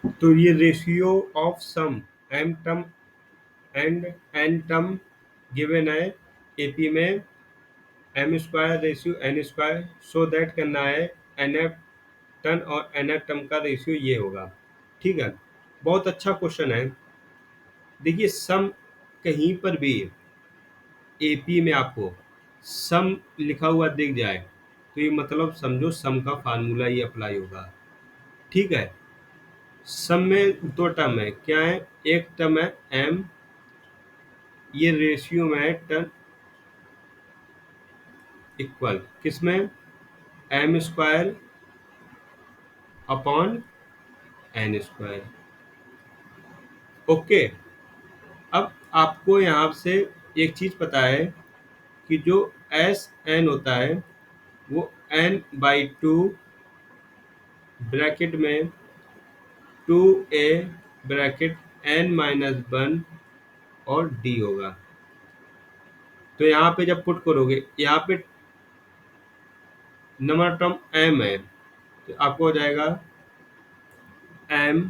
तो ये ratio of sum M term and N term given है एपी में M square ratio N square, so that करना है एन एफ टर्न और एन एफ टर्म का रेशियो ये होगा। ठीक है, बहुत अच्छा क्वेश्चन है। देखिए सम कहीं पर भी एपी में आपको सम लिखा हुआ दिख जाए तो ये मतलब समझो सम का फार्मूला ही अप्लाई होगा। ठीक है, सम में दो टर्म है, क्या है, एक टर्म है एम, ये रेशियो में है टर्म इक्वल किसमें, M square upon N square. Okay, अब आपको यहाँ से एक चीज पता है कि जो एस एन होता है वो एन बाई टू ब्रैकेट में two A bracket N minus one और डी होगा। तो यहाँ पे जब पुट करोगे, यहाँ पे नंबर टर्म एम है तो आपको हो जाएगा एम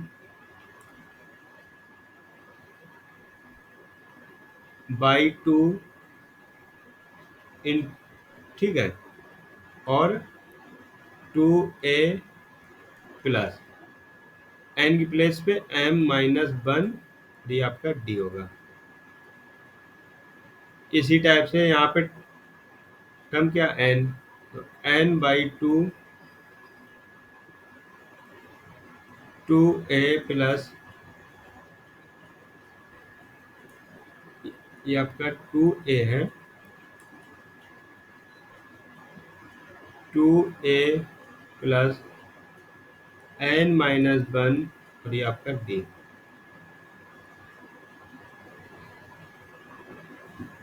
बाई टू इन, ठीक है, और टू ए प्लस एन की प्लेस पे एम माइनस वन डी आपका डी होगा। इसी टाइप से यहाँ पे टर्म क्या एन, तो N by two two A plus ये आपका टू ए है, two A plus N minus one और ये आपका डी।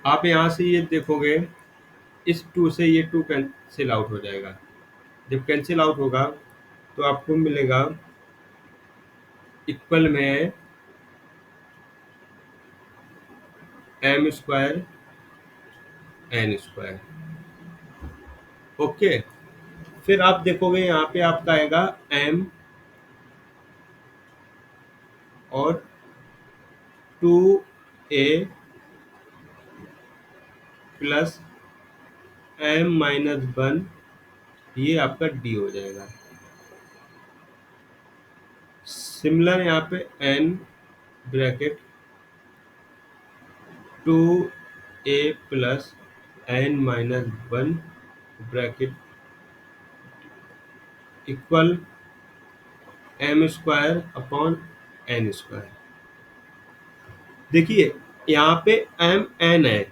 आप यहाँ से ये देखोगे इस टू से ये टू कैंसिल आउट हो जाएगा। जब कैंसिल आउट होगा तो आपको मिलेगा इक्वल में है M square N square. Okay, फिर आप देखोगे यहाँ पे आपका आएगा एम और two A plus M minus one, ये आपका डी हो जाएगा। सिमिलर यहाँ पे N bracket two A plus N minus one bracket equal M square upon N square. देखिए यहाँ पे एम एन है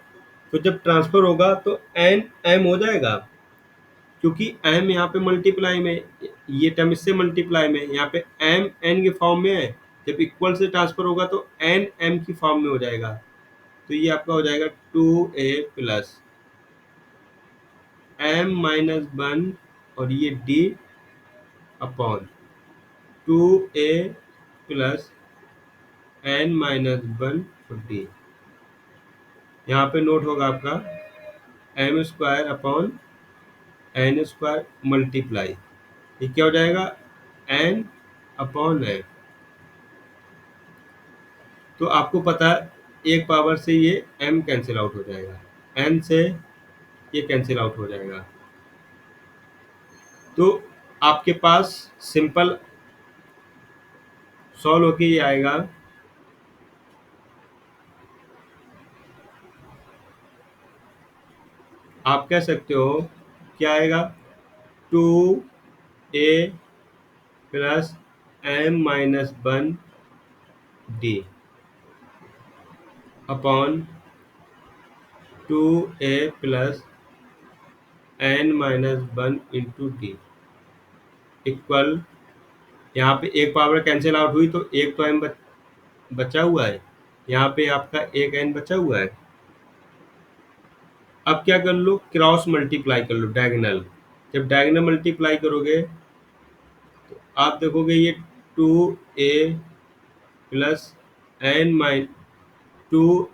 तो जब ट्रांसफर होगा तो एन एम हो जाएगा, क्योंकि एम यहाँ पे मल्टीप्लाई में, ये टर्म इससे मल्टीप्लाई में, यहाँ पे एम एन के फॉर्म में है। जब इक्वल से ट्रांसफर होगा तो एन एम की फॉर्म में हो जाएगा। तो ये आपका हो जाएगा two A plus M minus one और ये D upon two A plus N minus one और डी। यहाँ पे नोट होगा आपका M square upon N square multiply, ये क्या हो जाएगा एन अपॉन एन। तो आपको पता है एक पावर से ये m कैंसिल आउट हो जाएगा, n से ये कैंसिल आउट हो जाएगा। तो आपके पास सिंपल सॉल्व होके ये आएगा आप कह सकते हो क्या आएगा, two A plus M minus one D upon two A plus N minus one into D equal, यहाँ पे एक पावर कैंसिल आउट हुई तो एक तो एम बचा हुआ है, यहाँ पे आपका एक एन बचा हुआ है। अब क्या कर लो, क्रॉस मल्टीप्लाई कर लो डायगोनल। जब डायगोनल मल्टीप्लाई करोगे तो आप देखोगे ये two A plus N minus two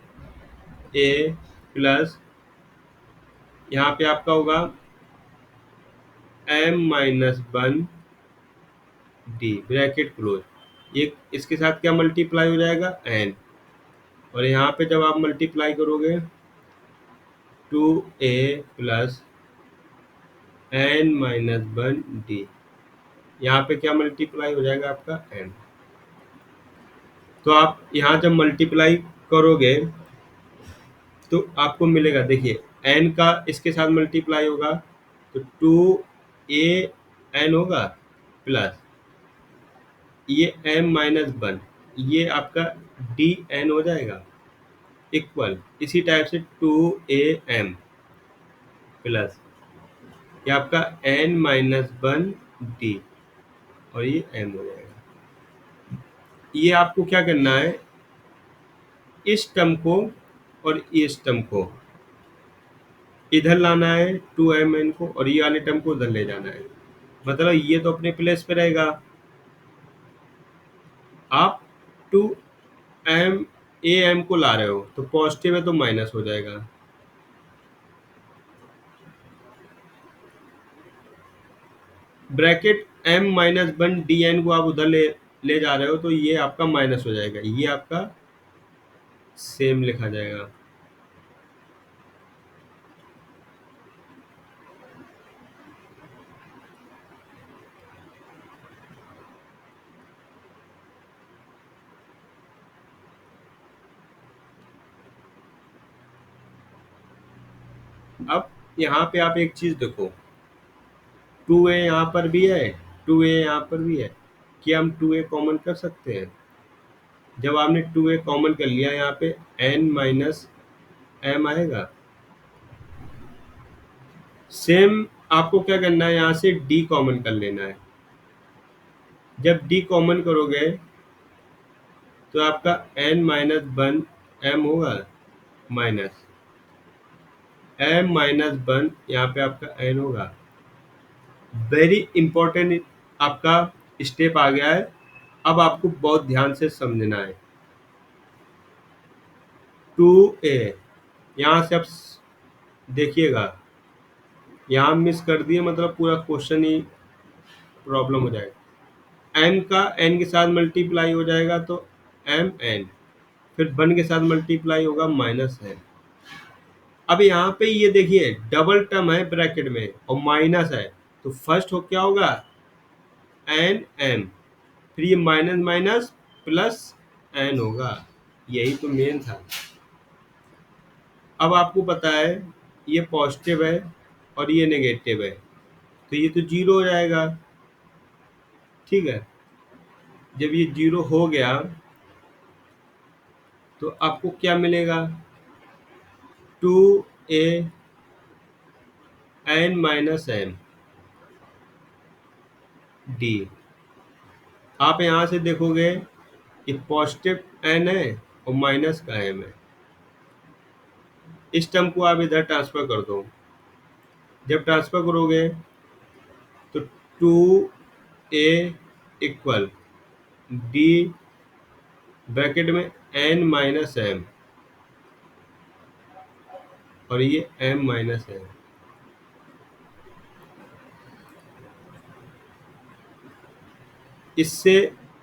A plus यहाँ पे आपका होगा M minus one D bracket close. एक इसके साथ क्या मल्टीप्लाई हो जाएगा, एन, और यहाँ पे जब आप मल्टीप्लाई करोगे 2a plus N minus 1d, यहाँ पे क्या मल्टीप्लाई हो जाएगा आपका एन। तो आप यहाँ जब मल्टीप्लाई करोगे तो आपको मिलेगा, देखिए एन का इसके साथ मल्टीप्लाई होगा तो 2a एन होगा प्लस ये m माइनस 1, ये आपका डी एन हो जाएगा इक्वल इसी टाइप से 2am प्लस ये आपका n माइनस 1d, और ये m हो जाएगा। ये आपको क्या करना है, इस टर्म को और इस टर्म को इधर लाना है 2mn को, और ये वाले टर्म को उधर ले जाना है। मतलब ये तो अपने प्लेस पे रहेगा, आप 2m ए एम को ला रहे हो तो पॉजिटिव है तो माइनस हो जाएगा। ब्रैकेट m माइनस 1 dn को आप उधर ले जा रहे हो तो ये आपका माइनस हो जाएगा, ये आपका सेम लिखा जाएगा। अब यहाँ पे आप एक चीज देखो, 2a यहाँ पर भी है, 2a यहाँ पर भी है, क्या हम 2a कॉमन कर सकते हैं? जब आपने 2a कॉमन कर लिया यहाँ पे n माइनस m आएगा। सेम आपको क्या करना है, यहाँ से d कॉमन कर लेना है। जब d कॉमन करोगे तो आपका n माइनस 1 m होगा माइनस m माइनस 1, यहाँ पे आपका n होगा। वेरी इंपॉर्टेंट आपका स्टेप आ गया है, अब आपको बहुत ध्यान से समझना है। 2a यहाँ से आप देखिएगा, यहाँ मिस कर दिए मतलब पूरा क्वेश्चन ही प्रॉब्लम हो जाएगा। m का n के साथ मल्टीप्लाई हो जाएगा तो m n, फिर 1 के साथ मल्टीप्लाई होगा माइनस n। अब यहाँ पे ये देखिए डबल टर्म है ब्रैकेट में और माइनस है, तो फर्स्ट हो क्या होगा एन एम, फिर ये माइनस माइनस प्लस एन होगा, यही तो मेन था। अब आपको पता है ये पॉजिटिव है और ये नेगेटिव है, तो ये तो जीरो हो जाएगा। ठीक है, जब ये जीरो हो गया तो आपको क्या मिलेगा, 2a N minus M D. आप यहाँ से देखोगे ये पॉजिटिव एन है और माइनस का एम है, इस टर्म को आप इधर ट्रांसफर कर दो। जब ट्रांसफर करोगे तो 2a इक्वल डी ब्रैकेट में n माइनस एम, और ये m माइनस एम। इससे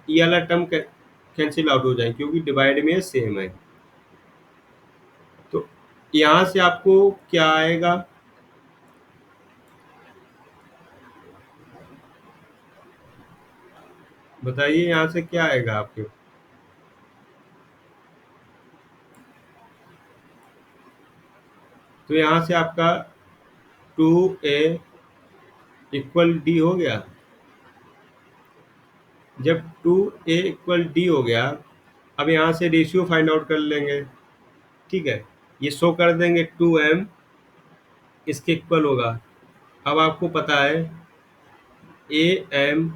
ये वाला टर्म कैंसिल आउट हो जाए क्योंकि डिवाइड में सेम है। तो यहाँ से आपको क्या आएगा, बताइए यहाँ से क्या आएगा आपके। तो यहाँ से आपका 2a इक्वल डी हो गया। जब 2a इक्वल डी हो गया, अब यहाँ से रेशियो फाइंड आउट कर लेंगे। ठीक है, ये शो कर देंगे 2m इसके इक्वल होगा। अब आपको पता है A M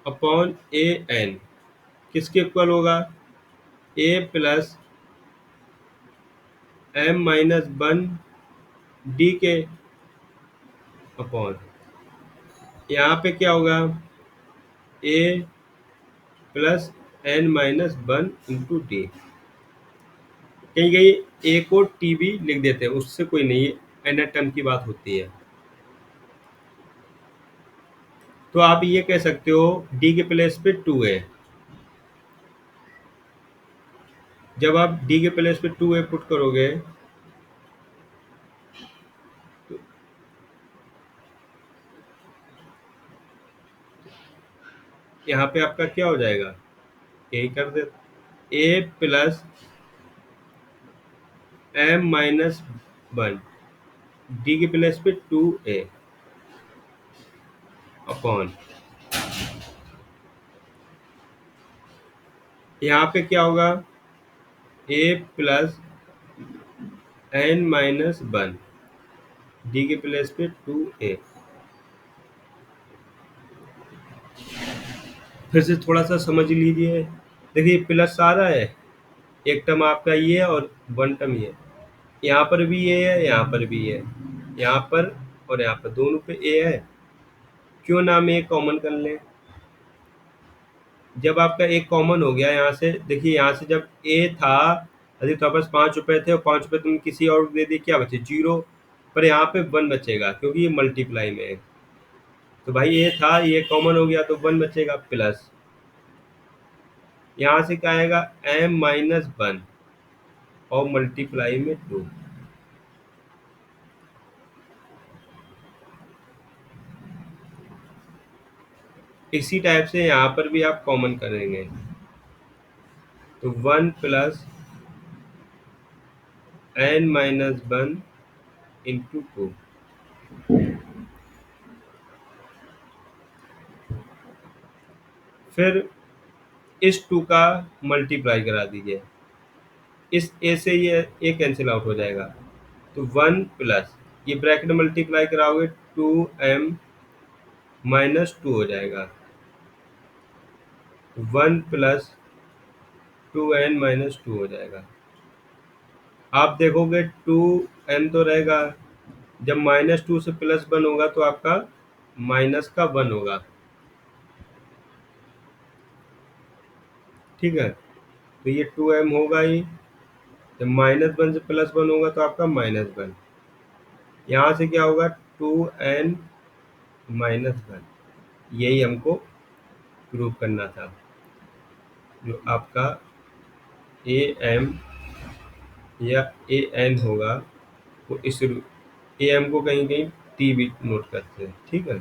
upon A N किसके इक्वल होगा, A plus M minus 1 D के अपॉन, यहाँ पे क्या होगा A plus N minus 1 D. कहीं कहीं ए को टी भी लिख देते हैं, उससे कोई नहीं, एन टर्म की बात होती है। तो आप ये कह सकते हो डी के प्लेस पे 2a। जब आप डी के प्लेस पे 2a पुट करोगे तो यहाँ पे आपका क्या हो जाएगा, यही कर दे, a plus m minus 1, D के प्लेस पे 2a अपॉन, यहाँ पे क्या होगा, a plus n minus 1, D के प्लेस पे 2a। फिर से थोड़ा सा समझ लीजिए, देखिए प्लस आ रहा है, एक टर्म आपका ये है और वन टर्म ये है, यहाँ पर भी ये है, यहाँ पर भी ये है, यहाँ पर और यहाँ पर दोनों पे ए है, क्यों ना हम एक कॉमन कर लें। जब आपका एक कॉमन हो गया यहाँ से, देखिए यहाँ से जब ए था, यदि तुम्हारे पास 5 रुपए थे और 5 रुपए तुम किसी और को दे दिए, क्या बचे, जीरो, पर यहाँ पे 1 बचेगा क्योंकि ये मल्टीप्लाई में है। तो भाई ये था, ये कॉमन हो गया तो 1 बचेगा, प्लस यहाँ से क्या आएगा, m माइनस 1 और मल्टीप्लाई में 2। इसी टाइप से यहाँ पर भी आप कॉमन करेंगे तो 1 प्लस n माइनस 1 इंटू 2। फिर इस 2 का मल्टीप्लाई करा दीजिए, इस a से ये a कैंसिल आउट हो जाएगा, तो 1 प्लस ये ब्रैकेट मल्टीप्लाई कराओगे 2m माइनस 2 हो जाएगा, 1 प्लस 2n माइनस 2 हो जाएगा। आप देखोगे 2n तो रहेगा, जब -2 से +1 होगा तो आपका माइनस का 1 होगा, ठीक है। तो ये 2m होगा ही, जब -1 से +1 होगा तो आपका -1, यहाँ से क्या होगा 2n माइनस 1। यही हमको प्रूव करना था, जो आपका ए एम या ए एन होगा, वो इस ए एम को कहीं कहीं टी भी नोट करते हैं, ठीक है।